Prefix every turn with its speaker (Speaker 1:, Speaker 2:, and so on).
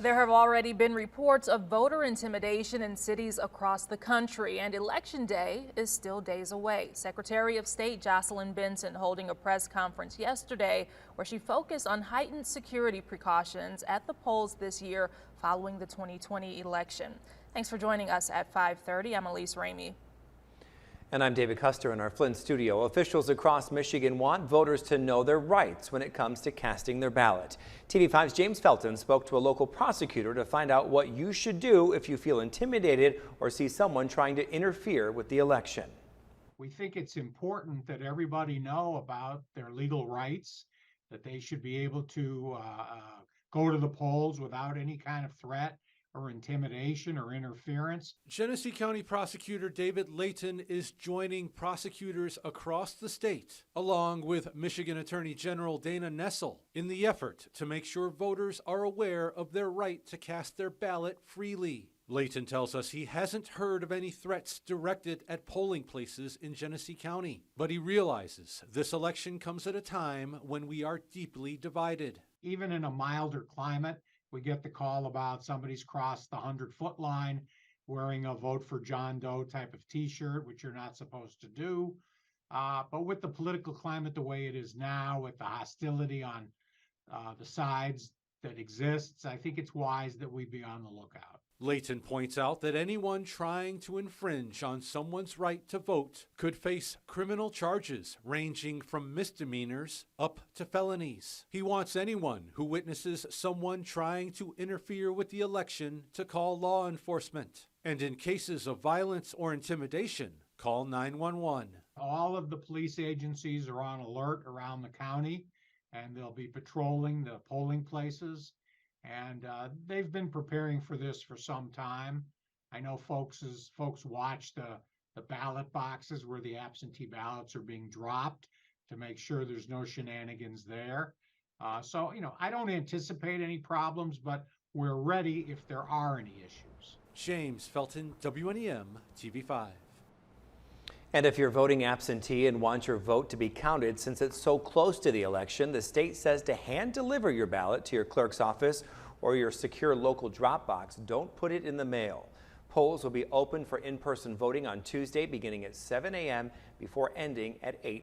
Speaker 1: There have already been reports of voter intimidation in cities across the country, and Election Day is still days away. Secretary of State Jocelyn Benson holding a press conference yesterday where she focused on heightened security precautions at the polls this year following the 2020 election. Thanks for joining us at 5:30. I'm Elise Ramey.
Speaker 2: And I'm David Custer in our Flint studio. Officials across Michigan want voters to know their rights when it comes to casting their ballot. TV5's James Felton spoke to a local prosecutor to find out what you should do if you feel intimidated or see someone trying to interfere with the election.
Speaker 3: We think it's important that everybody know about their legal rights, that they should be able to go to the polls without any kind of threat or intimidation or interference.
Speaker 4: Genesee County Prosecutor David Layton is joining prosecutors across the state, along with Michigan Attorney General Dana Nessel, in the effort to make sure voters are aware of their right to cast their ballot freely. Layton tells us he hasn't heard of any threats directed at polling places in Genesee County, but he realizes this election comes at a time when we are deeply divided.
Speaker 3: Even in a milder climate, we get the call about somebody's crossed the 100-foot line wearing a vote for John Doe type of t-shirt, which you're not supposed to do. But with the political climate the way it is now, with the hostility on the sides that exists, I think it's wise that we be on the lookout.
Speaker 4: Layton points out that anyone trying to infringe on someone's right to vote could face criminal charges ranging from misdemeanors up to felonies. He wants anyone who witnesses someone trying to interfere with the election to call law enforcement. And in cases of violence or intimidation, call 911.
Speaker 3: All of the police agencies are on alert around the county, and they'll be patrolling the polling places. And they've been preparing for this for some time. I know folks watch the ballot boxes where the absentee ballots are being dropped to make sure there's no shenanigans there. So, I don't anticipate any problems, but we're ready if there are any issues.
Speaker 4: James Felton, WNEM TV5.
Speaker 2: And if you're voting absentee and want your vote to be counted since it's so close to the election, the state says to hand deliver your ballot to your clerk's office or your secure local drop box. Don't put it in the mail. Polls will be open for in-person voting on Tuesday beginning at 7 a.m. before ending at 8.